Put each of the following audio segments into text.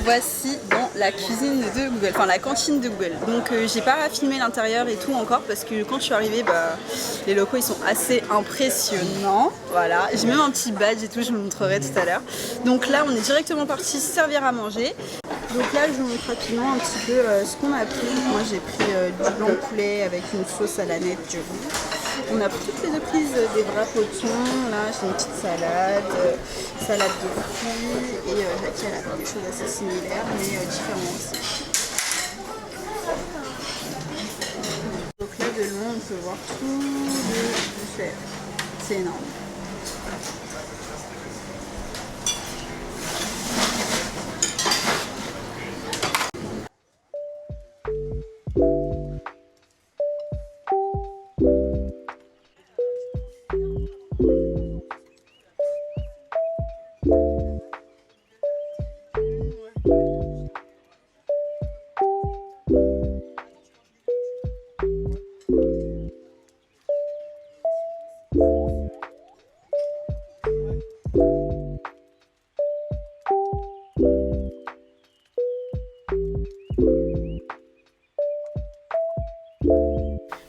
voici dans la cuisine de Google, enfin la cantine de Google. Donc j'ai pas filmé l'intérieur et tout encore parce que quand je suis arrivée, les locaux ils sont assez impressionnants. Voilà, j'ai même un petit badge et tout, je vous montrerai tout à l'heure. Donc là on est directement parti servir à manger. Donc là je vous montre rapidement un petit peu ce qu'on a pris. Moi j'ai pris du blanc de poulet avec une sauce à la nette du riz. On a pris toutes les deux prises des wraps au thon. Là j'ai une petite salade, salade de fruits et Jackie elle a quelque chose d'assez similaire mais différent aussi. Donc là de loin on peut voir tout le buffet. C'est énorme.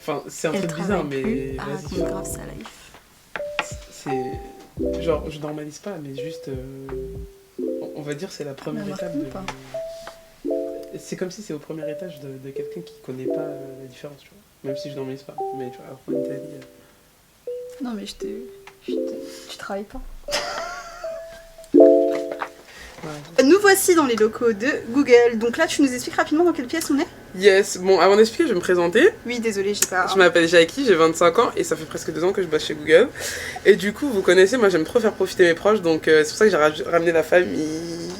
Enfin, c'est un truc bizarre, mais vas-y. Grave sa life. C'est... Genre, je normalise pas, mais juste... On va dire c'est la première étape de... C'est comme si c'est au premier étage de quelqu'un qui connaît pas la différence, tu vois. Même si je normalise pas. Mais tu vois, en Italie... Non mais tu travailles pas. Ouais. Nous voici dans les locaux de Google. Donc là, tu nous expliques rapidement dans quelle pièce on est? Yes, bon, avant d'expliquer, je vais me présenter. Oui, désolée, j'ai pas... Je m'appelle Jackie, j'ai 25 ans et ça fait presque 2 ans que je bosse chez Google. Et du coup, vous connaissez, moi j'aime trop faire profiter mes proches, donc c'est pour ça que j'ai ramené la famille.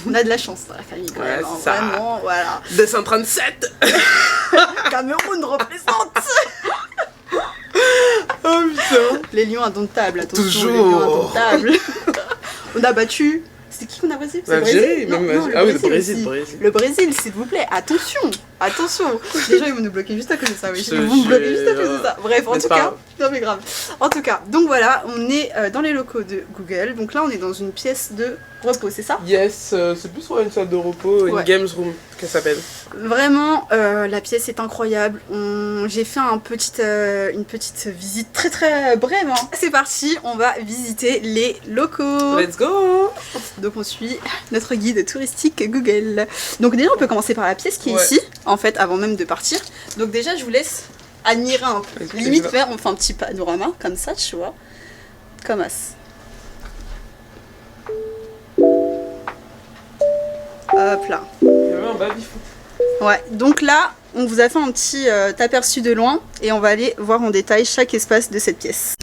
On a de la chance dans la famille, quand ouais, même, ça. Vraiment, voilà. 237. Cameroun représente. Oh putain. Les lions indomptables, attention. Toujours. Les lions indomptables. On a battu... C'est qui qu'on a battu? C'est le Brésil? Ah oui, le Brésil. Le Brésil, s'il vous plaît, attention, attention. Les gens ils vont nous bloquer juste à cause de ça, oui. Ils vont nous bloquer juste à cause de ça. Bref, en tout cas, non mais grave. En tout cas, donc voilà, on est dans les locaux de Google. Donc là, on est dans une pièce de repos, c'est ça? Yes, c'est plus une salle de repos, une games room, qu'elle s'appelle. Vraiment, la pièce est incroyable. J'ai fait une petite visite très très brève. Hein. C'est parti, on va visiter les locaux. Let's go. Donc on suit notre guide touristique Google. Donc déjà on peut commencer par la pièce qui est ici, en fait, avant même de partir. Donc déjà je vous laisse admirer un peu. Limite faire, on fait un petit panorama comme ça, tu vois. Comme as. Hop là. Il y avait un baby-foot. Ouais, donc là on vous a fait un petit aperçu de loin et on va aller voir en détail chaque espace de cette pièce.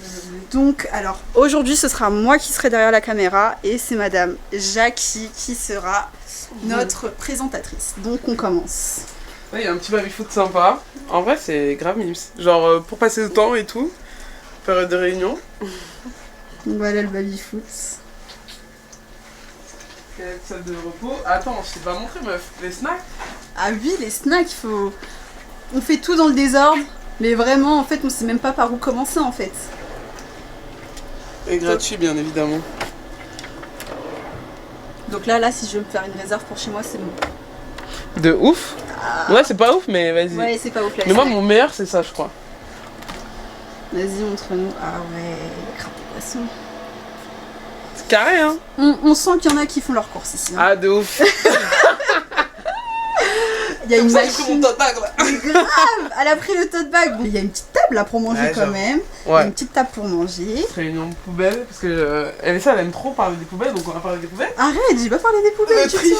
Donc, alors, aujourd'hui, ce sera moi qui serai derrière la caméra et c'est Madame Jackie qui sera notre présentatrice. Donc, on commence. Ouais, il y a un petit baby-foot sympa. En vrai, c'est grave mimes. Genre, pour passer le temps et tout. Période de réunion. Donc, voilà le baby-foot. Salle de repos. Attends, je t'ai pas montré, meuf. Les snacks. Ah oui, les snacks, il faut... On fait tout dans le désordre. Mais vraiment, en fait, on sait même pas par où commencer, en fait. Et gratuit, bien évidemment. Donc là, si je veux me faire une réserve pour chez moi, c'est bon. De ouf. Ouais, c'est pas ouf, mais vas-y. Ouais, c'est pas ouf là. Mais moi, mon meilleur, c'est ça, je crois. Vas-y, montre-nous. Ah ouais, crabe de poisson. C'est carré, hein. On sent qu'il y en a qui font leurs courses ici. Hein. Ah, de ouf. Il y a une machine. Mon tote bag, là. Grave, elle a pris le tote bag. Bon, il y a une petite table là pour manger quand même. Il y a une petite table pour manger. Réunion de poubelle, parce que elle aime trop parler des poubelles, donc on va parler des poubelles. Arrête, j'ai pas parlé des poubelles. Le tri.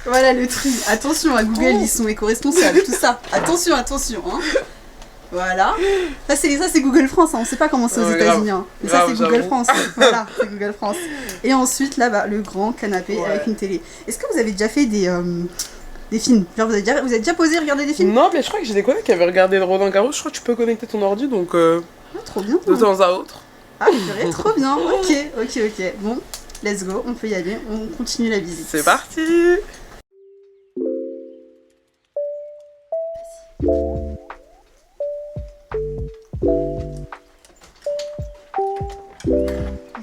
Voilà le tri. Attention à Google, ils sont éco-responsables, tout ça. Attention, attention. Hein. Voilà. Ça c'est Google France, hein. On sait pas comment c'est aux États-Unis. Hein. Mais ça c'est Google France. Voilà, c'est Google France. Et ensuite là-bas, le grand canapé avec une télé. Est-ce que vous avez déjà fait des films? Genre vous avez déjà posé regarder des films? Non, mais je crois que j'ai des collègues qui avaient regardé le Roland Garros. Je crois que tu peux connecter ton ordi, donc ah, trop bien. de temps à autre. Ah purée, trop bien. Ok. Bon, let's go, on peut y aller. On continue la visite. C'est parti.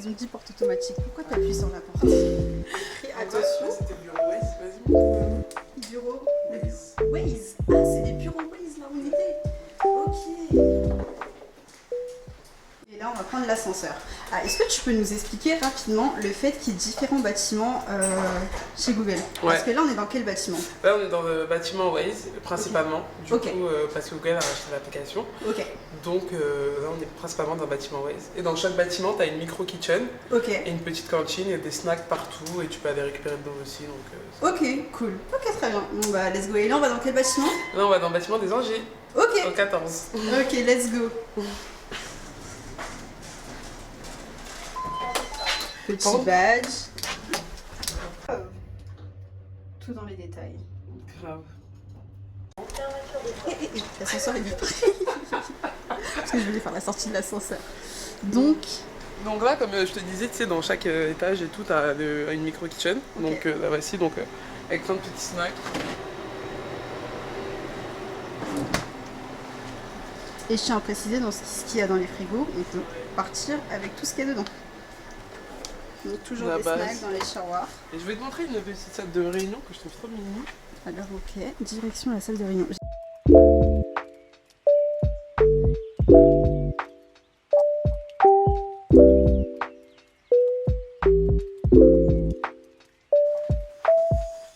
Ils ont dit porte automatique. Pourquoi t'appuies sur la porte? Et attention. bureau Waze, vas-y, mon Bureau Waze. Waze. Ah, c'est les bureaux Waze là où on était. Ok. Et là, on va prendre l'ascenseur. Ah, est-ce que tu peux nous expliquer rapidement le fait qu'il y ait différents bâtiments chez Google? Parce que là, on est dans quel bâtiment? Là, on est dans le bâtiment Waze, principalement. Du Ok. coup, parce que Google a racheté l'application. Ok. Donc là, on est principalement dans le bâtiment Waze. Et dans chaque bâtiment, tu as une micro-kitchen Ok. et une petite cantine et des snacks partout. Et tu peux aller récupérer dedans aussi. Donc, Ok, cool. Ok, très bien. Bon, bah, let's go. Et là, on va dans quel bâtiment? là, on va dans le bâtiment des Angers, Ok. au 14. Ok, let's go. Petit Pardon. badge. Tout dans les détails. Grave. L'ascenseur est vite. Parce que je voulais faire la sortie de l'ascenseur. Donc, Donc là, comme je te disais, tu sais, dans chaque étage et tout, tu as une micro-kitchen. Ok. Donc là, voici, donc, avec plein de petits snacks. et je tiens à préciser dans ce qu'il y a dans les frigos, on peut partir avec tout ce qu'il y a dedans. Donc toujours La des base. snacks dans les tiroirs. Et je vais te montrer une petite salle de réunion que je trouve trop mini. Alors ok, direction la salle de réunion.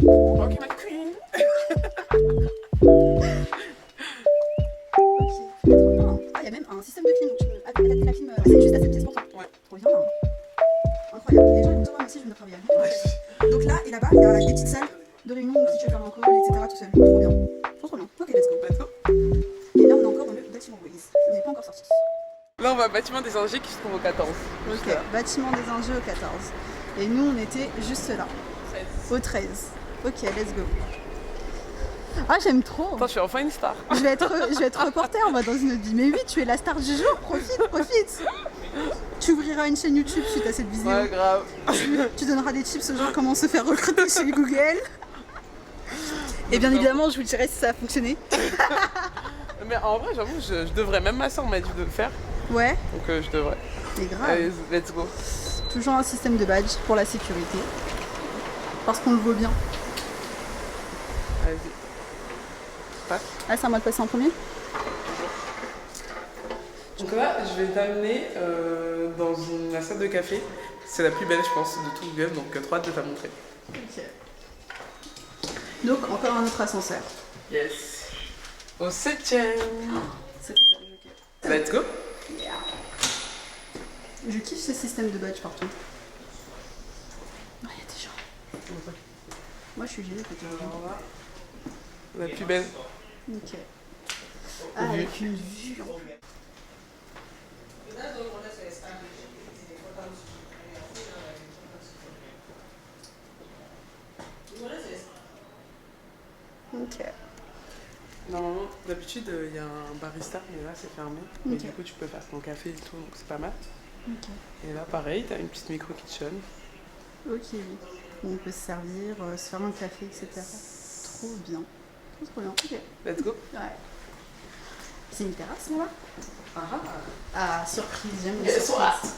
Ok, ma queen. Ok, trop bien. Ah, il y a même un système de clim, donc tu peux adapter la clim, c'est juste à cette pièce pour toi. Ouais. Trop bien. Incroyable. Les gens ils vont dire, ouais, moi aussi je veux travailler. Donc là et là-bas, il y a des petites salles de réunion, donc si tu veux faire un call, etc. tout seul. Trop bien. Trop bien. Ok, let's go. Let's go. Et là on est encore dans le bâtiment Waze. On n'est pas encore sorti. Là, on va au bâtiment des Angers qui se trouve au 14. Ok, bâtiment des Angers au 14. Et nous on était juste là, au 13. Ok, let's go. Ah, j'aime trop. Attends, je suis enfin une star. Je vais être reporter, on va dans une autre vie. Mais oui, tu es la star du jour, profite. Tu ouvriras une chaîne YouTube suite à cette vidéo. Ouais, grave. Tu donneras des tips aux gens comment se faire recruter chez Google. Et bien évidemment, je vous dirai si ça a fonctionné. Mais en vrai, j'avoue, je devrais. Même ma soeur m'a dit de le faire. Ouais, Donc je devrais. mais grave. Allez, let's go. Toujours un système de badge pour la sécurité. Parce qu'on le vaut bien. Vas-y. Passe. Ah, c'est à moi de passer en premier? Donc là, je vais t'amener dans la salle de café. C'est la plus belle, je pense, de tout Google. Donc trop hâte de te la montrer. Ok. Donc, encore un autre ascenseur. Yes. Au 7ème. Ça, c'est ok. Let's go. Yeah. Je kiffe ce système de badge partout. Oh, il y a des gens. Moi, je suis gênée quand il y a des gens. Alors là, la plus belle. Ok. Ah, avec une vue. Ok. Normalement, d'habitude, il y a un barista, mais là, c'est fermé. Mais Ok. du coup, tu peux faire ton café et tout, donc c'est pas mal. Ok. Et là, pareil, t'as une petite micro-kitchen. Ok, oui. On peut se servir, se faire un café, etc. Trop bien. Trop bien. Ok. Let's go. Ouais. C'est une terrasse, là? Ah, surprise, j'aime les Yes, surprises.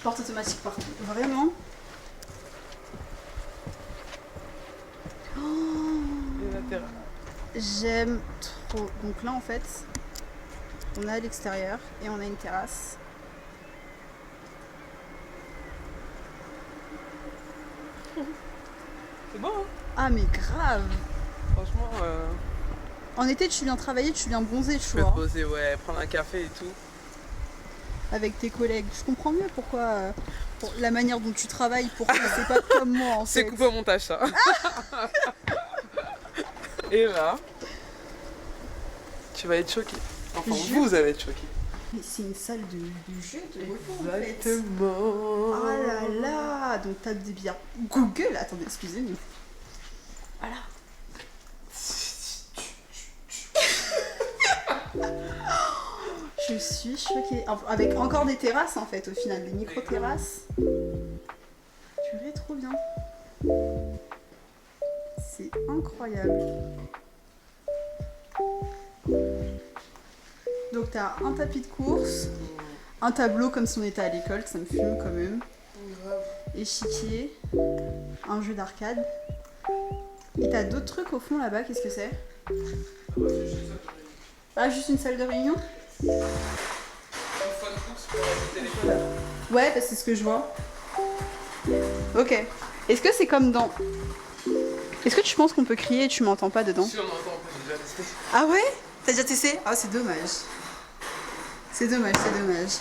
Porte automatique partout. Vraiment? Et la terrasse. J'aime trop. Donc là, en fait, on est à l'extérieur et on a une terrasse. C'est beau, hein? Ah, mais grave! Franchement, En été, tu viens travailler, tu viens bronzer, tu tu peux te vois, poser, ouais, prendre un café et tout. avec tes collègues. Je comprends mieux pourquoi, pour la manière dont tu travailles, pourquoi c'est pas comme moi, en fait. C'est coupé au montage, ça. Et là, tu vas être choqué. Enfin, Je- vous allez être choqué. Mais c'est une salle de jeu de repos, en fait. Exactement. Oh là là! Donc, table des billets. Google, attendez, excusez-moi. Voilà. Je suis choquée. Avec encore des terrasses en fait, au final, des micro-terrasses. Purée, trop bien. C'est incroyable. Donc t'as un tapis de course, un tableau comme si on était à l'école, ça me fume quand même. Grave. échiquier, un jeu d'arcade. Et t'as d'autres trucs au fond là-bas, qu'est-ce que c'est? Ah, juste une salle de réunion? Ouais, bah, c'est ce que je vois. Ok. Est-ce que c'est comme dans... Est-ce que tu penses qu'on peut crier et tu m'entends pas dedans? Si on entend, j'ai déjà testé. Ah ouais? T'as déjà testé? Ah, c'est dommage. C'est dommage, c'est dommage.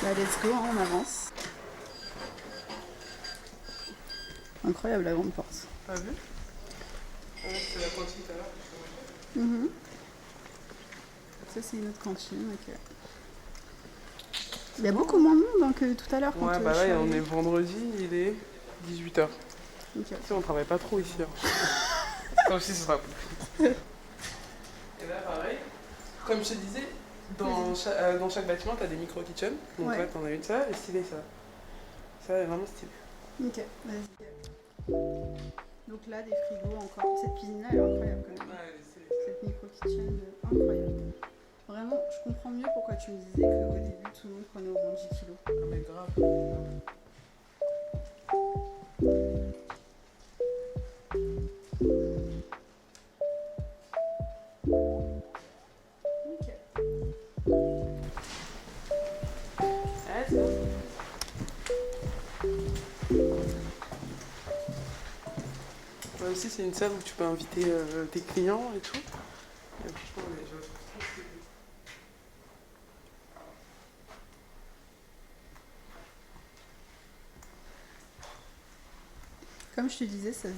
Bah, let's go, hein, on avance. Incroyable la grande porte. T'as vu? C'est la cantine tout à l'heure. Ça, c'est une autre cantine, ok. Il y a beaucoup moins de monde hein, que tout à l'heure. Ouais, bah là, on est vendredi, il est 18h. Ok. Tu sais, on travaille pas trop ici. Hein. Ça aussi, ce sera plus. Et là, pareil, comme je te disais, dans chaque bâtiment, t'as des micro-kitchens. Donc Ouais. là, t'en as une, ça, et stylé, ça. Ça, est vraiment stylé. Ok, vas-y. Donc là, des frigos encore. Cette cuisine-là, elle est incroyable quand même. Ouais, c'est Cette micro-kitchen, incroyable. Vraiment, je comprends mieux pourquoi tu me disais qu'au début, tout le monde prenait au moins 10 kilos. Ah, mais grave. Ok. Ah, c'est bon. Ouais, aussi, c'est une salle où tu peux inviter tes clients et tout. Et franchement, les gens sont trop stylés. Comme je te disais, ça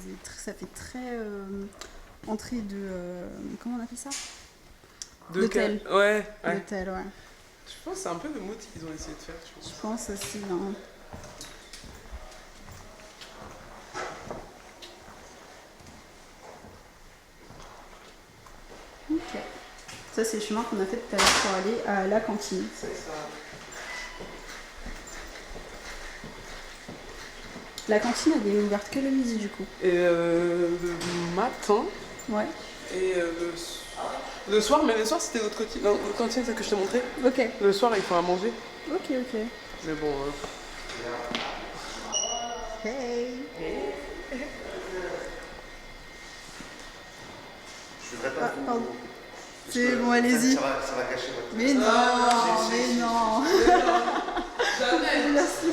fait très entrée de... comment on appelle ça? D'hôtel. Ouais, ouais. L'hôtel, ouais. Je pense que c'est un peu le mood qu'ils ont essayé de faire, je pense. Je pense aussi, hein. Ok. Ça, c'est le chemin qu'on a fait tout à l'heure pour aller à la cantine. C'est ça. La cantine, elle est ouverte que le midi, du coup. Et le matin, Ouais. et le soir, mais le soir c'était l'autre cantine, non, l'autre cantine, celle que je t'ai montré. Ok. Le soir, il faut à manger. Ok, ok. Mais bon. Hey. Je voudrais pas. Ah, pardon. C'est bon, allez-y. Ça va cacher votre. Mais non, mais non. Jamais. Merci.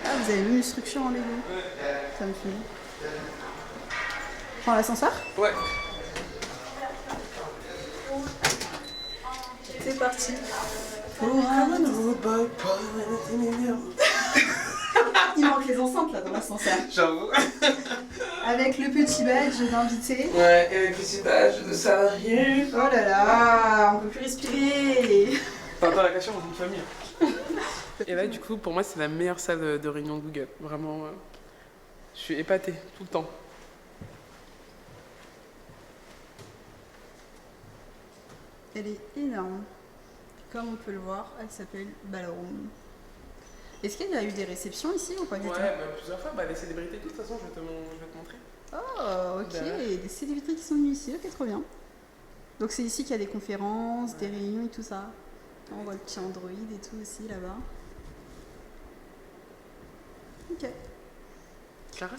Ah, vous avez même une structure en Lego. Ça me fait. Prends l'ascenseur. Ouais. C'est parti. Il manque les enceintes là dans l'ascenseur. J'avoue. Avec le petit badge d'invité. Ouais, et avec le petit badge de salarié. Oh là là, on peut plus respirer. T'entends la question dans une famille. Et là, du coup, pour moi, c'est la meilleure salle de réunion de Google. Vraiment, je suis épatée tout le temps. Elle est énorme. Comme on peut le voir, elle s'appelle Ballroom. Est-ce qu'il y a eu des réceptions ici ou pas du tout? Ouais, bah, plusieurs fois. Bah, les célébrités, de toute façon, je vais te montrer. Oh, ok. Bah. Des célébrités qui sont venues ici, ok, trop bien. Donc c'est ici qu'il y a des conférences, des réunions et tout ça. On voit le petit Android et tout aussi là-bas. Ok. Carré.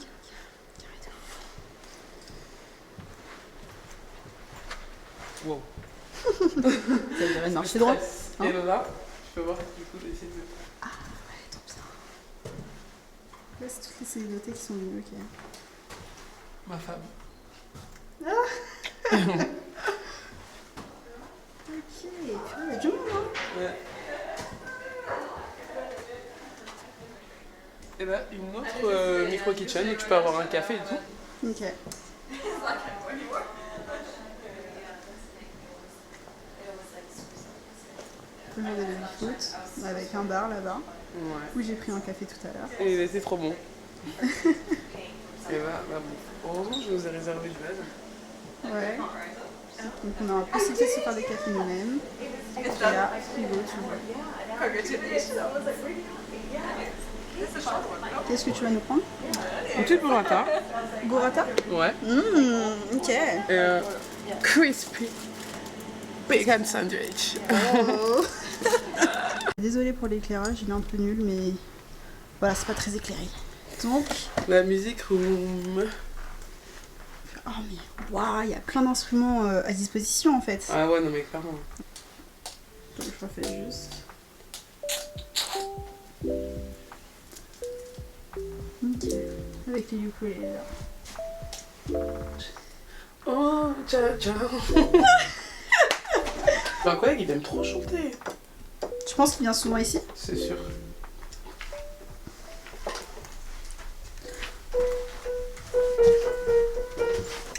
Wow. Ça dirait marcher droit. Hein? Et là, je peux voir du coup des sites de... Ah ouais, trop bien. Là, c'est toutes les célébrités qui sont venues, ok. Ma femme. Ok, il y a du monde, hein. Ouais. Et là, une autre micro-kitchen où tu peux avoir un café et tout. Ok. Toujours des baby-foot avec un bar là-bas Ouais. où j'ai pris un café tout à l'heure. Et il était trop bon. Et là, bah bon. Heureusement, je vous ai réservé du lait. Ouais. Donc on a la possibilité de se faire des cafés nous-mêmes. Et là, frigo toujours. Qu'est-ce que tu vas nous prendre? Une petite burrata. Burrata? Ouais. Ok. Et crispy bacon sandwich. Oh. Désolée pour l'éclairage, il est un peu nul, mais voilà, c'est pas très éclairé. Donc... La musique room. Oh mais waouh, il y a plein d'instruments à disposition en fait. Ah ouais, non mais clairement. Donc je refais juste. Ok, avec les ukulélés là. Oh, ciao ciao. Un collègue, il aime trop chanter. Tu penses qu'il vient souvent ici? C'est sûr.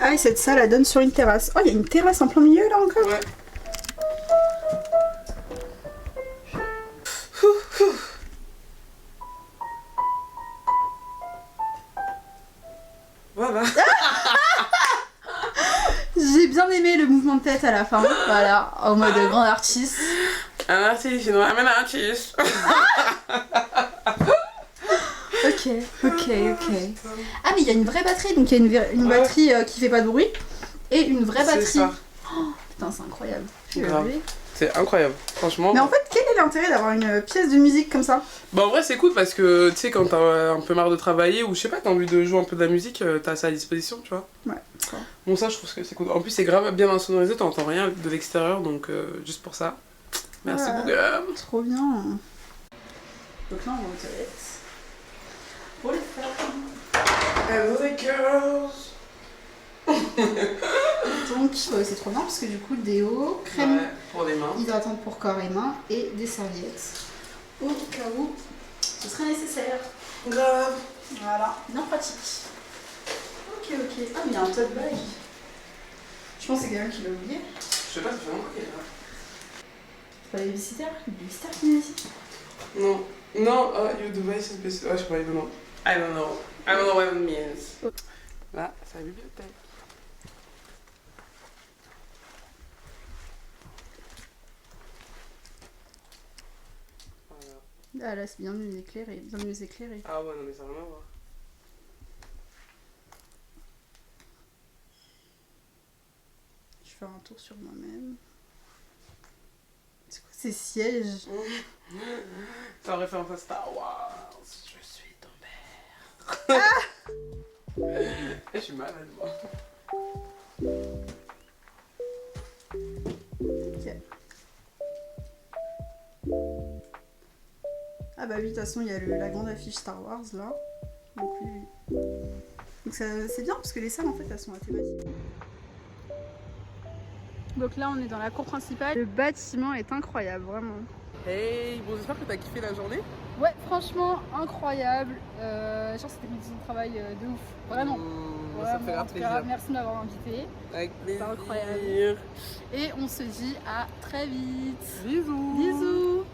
Ah et cette salle elle donne sur une terrasse. Oh, il y a une terrasse en plein milieu là encore. Ouais. Voilà. J'ai bien aimé le mouvement de tête à la fin. Voilà, en mode grand artiste. Un artiste, sinon un artiste. Ok. Ah mais il y a une vraie batterie, donc il y a une batterie qui fait pas de bruit et une vraie batterie. C'est ça. Oh, putain c'est incroyable. Grave. C'est incroyable, franchement. Mais en fait quel est l'intérêt d'avoir une pièce de musique comme ça? Bah en vrai c'est cool parce que tu sais quand t'as un peu marre de travailler ou je sais pas t'as envie de jouer un peu de la musique, t'as ça à disposition tu vois. Ouais. Bon ça je trouve que c'est cool. En plus c'est grave bien insonorisé, t'entends rien de l'extérieur donc juste pour ça. Merci Ouais. Google. Trop bien. Donc là on va aux toilettes. Pour les femmes. Hello the girls. Donc c'est trop bien parce que du coup déo, crème Ouais, pour les mains. hydratante pour corps et mains et des serviettes. Au cas où ce serait nécessaire. Grave. Voilà, bien pratique. Ok. Ah mais il y a un tote bag. Je pense que c'est quelqu'un qui l'a oublié. Je sais pas, ça fait longtemps qu'il est là. C'est pas les babysitters? Les babysitters qui viennent ici? Non. Non, your device is busy. Ah, je sais pas, I don't know. I don't know what it means. Là, c'est la bibliothèque. Voilà. Ah là c'est bien mieux éclairé, Ah ouais, non mais ça n'a rien à voir. Je fais un tour sur moi-même. C'est quoi ces sièges? Ça aurait fait un peu Star Wars. Je suis ton père. Je suis malade moi. Ok. Ah bah oui, de toute façon il y a la grande affiche Star Wars là. Donc oui. Donc c'est bien parce que les salles en fait elles sont à thématique. Donc là on est dans la cour principale. Le bâtiment est incroyable, vraiment. Hey, bon j'espère que t'as kiffé la journée. Ouais, franchement incroyable. Genre c'était une condition de travail de ouf. Vraiment. Ça me fait grave plaisir. Merci de m'avoir invité. Avec plaisir. incroyable. Et on se dit à très vite. Bisous. Bisous.